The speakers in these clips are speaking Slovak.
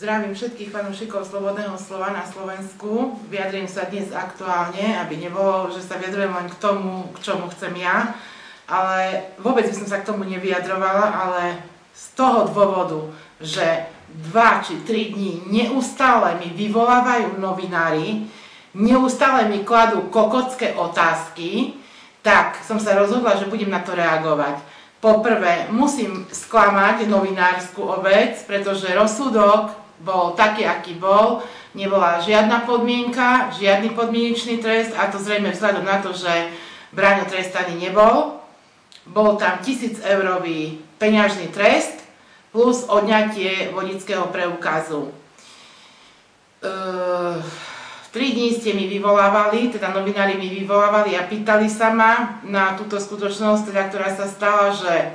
Zdravím všetkých fanúšikov Slobodného slova na Slovensku. Vyjadrím sa dnes aktuálne, aby nebolo, že sa vyjadrujem len k tomu, k čomu chcem ja. Ale vôbec by som sa k tomu nevyjadrovala, ale z toho dôvodu, že 2 či 3 dní neustále mi vyvolávajú novinári, neustále mi kladú kokotské otázky, tak som sa rozhodla, že budem na to reagovať. Poprvé, musím sklamať novinárskú obec, pretože rozsudok bol taký, aký bol. Nebola žiadna podmienka, žiadny podmienečný trest, a to zrejme vzhľadom na to, že Braňo trestaný nebol. Bol tam 1000-eurový peňažný trest plus odňatie vodičského preukazu. 3 dní ste mi vyvolávali, teda novinári mi vyvolávali a pýtali sa ma na túto skutočnosť, teda, ktorá sa stala, že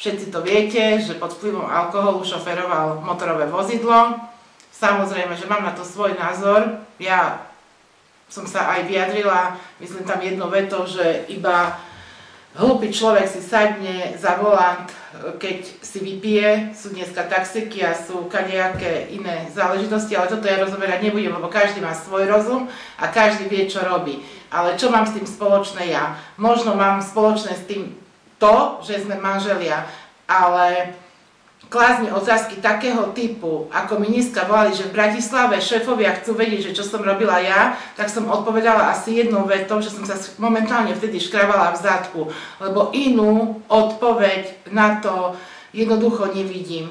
všetci to viete, že pod vplyvom alkoholu šoferoval motorové vozidlo. Samozrejme, že mám na to svoj názor. Ja som sa aj vyjadrila, myslím tam jedno veto, že iba hlúpy človek si sadne za volant, keď si vypije. Sú dneska taxiky a sú kadejaké iné záležitosti, ale toto ja rozoberať nebudem, lebo každý má svoj rozum a každý vie, čo robí. Ale čo mám s tým spoločné ja? Možno mám spoločné s tým to, že sme manželia, ale klásť mi otázky takého typu, ako mi dneska volali, že v Bratislave šéfovia chcú vedieť, že čo som robila ja, tak som odpovedala asi jednou vetou, že som sa momentálne vtedy škrabala v zadku, lebo inú odpoveď na to jednoducho nevidím.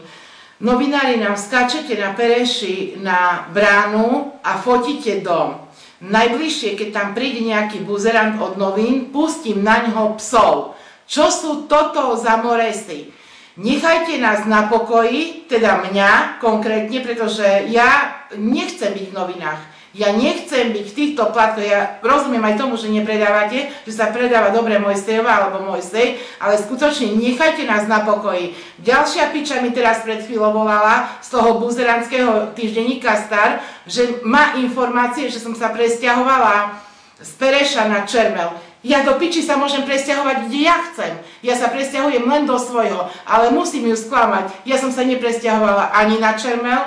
Novinári nám skáčete na pereši na bránu a fotíte dom. Najbližšie, keď tam príde nejaký buzerant od novín, pustím na ňo psov. Čo sú toto za moresy? Nechajte nás na pokoji, teda mňa konkrétne, pretože ja nechcem byť v novinách. Ja nechcem byť v týchto platkoch. Ja rozumiem aj tomu, že nepredávate, že sa predáva dobre Mojsejová alebo Mojsej, ale skutočne nechajte nás na pokoji. Ďalšia piča mi teraz pred chvíľou volala z toho buzerantského týždenníka Star, že má informácie, že som sa presťahovala z Pereša na Čermel. Ja do piči sa môžem presťahovať, kde ja chcem. Ja sa presťahujem len do svojho, ale musím ju sklamať. Ja som sa nepresťahovala ani na Čermel,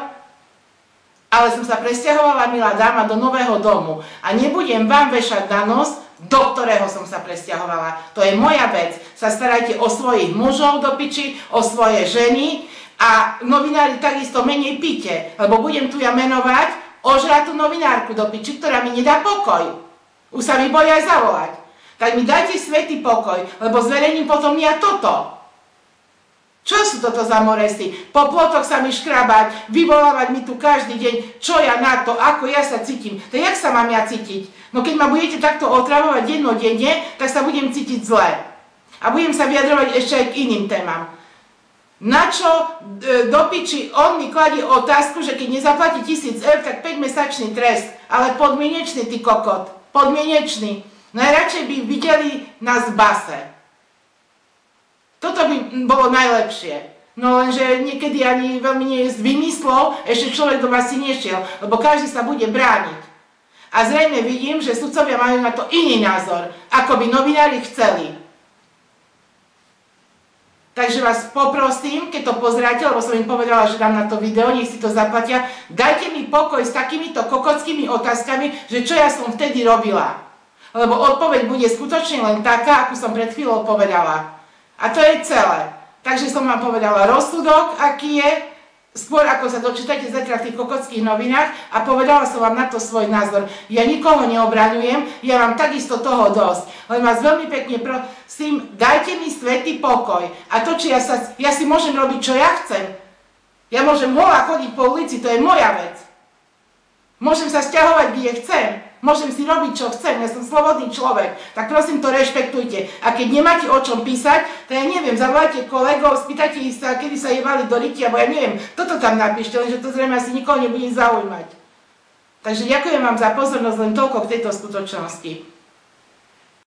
ale som sa presťahovala, milá dáma, do nového domu. A nebudem vám vešať na nos, do ktorého som sa presťahovala. To je moja vec. Sa starajte o svojich mužov do piči, o svoje ženy a novinári takisto menej píte, lebo budem tu ja menovať ožratú novinárku do piči, ktorá mi nedá pokoj. Už sa mi bojí aj zavolať. Tak mi dajte svätý pokoj, lebo zverejním potom ja toto. Čo sú toto za moresy? Po plotoch sa mi škrabať, vyvolávať mi tu každý deň, čo ja na to, ako ja sa cítim. To jak sa mám ja cítiť? No keď ma budete takto otravovať dennodenne, tak sa budem cítiť zle. A budem sa vyjadrovať ešte aj k iným témam. Na čo do piči on mi kladie otázku, že keď nezaplatí 1000 eur, tak 5-mesačný trest. Ale podmienečný, ty kokot. Podmienečný. Najradšej by videli nás v base. Toto by bolo najlepšie. No lenže niekedy ani veľmi nie je z vymyslov, ešte človek do basy nešiel, lebo každý sa bude brániť. A zrejme vidím, že sudcovia majú na to iný názor, ako by novinári chceli. Takže vás poprosím, keď to pozeráte, lebo som im povedala, že dám na to video, nech si to zaplatia, dajte mi pokoj s takýmito kokotskými otázkami, že čo ja som vtedy robila. Lebo odpoveď bude skutočne len taká, ako som pred chvíľou povedala. A to je celé. Takže som vám povedala rozsudok, aký je, skôr ako sa dočítate zatiaľ v tých kokotských novinách, a povedala som vám na to svoj názor. Ja nikoho neobraňujem, ja mám takisto toho dosť. Len vás veľmi pekne prosím, dajte mi svätý pokoj. A to, či ja si môžem robiť, čo ja chcem. Ja môžem holá chodiť po ulici, to je moja vec. Môžem sa sťahovať, kde chcem. Môžem si robiť, čo chcem, ja som slobodný človek, tak prosím to rešpektujte. A keď nemáte o čom písať, tak ja neviem, zavolajte kolegov, spýtajte ich sa, kedy sa jebali do ryti, alebo ja neviem, toto tam napíšte, lenže to zrejme asi nikoho nebude zaujímať. Takže ďakujem vám za pozornosť, len toľko k tejto skutočnosti.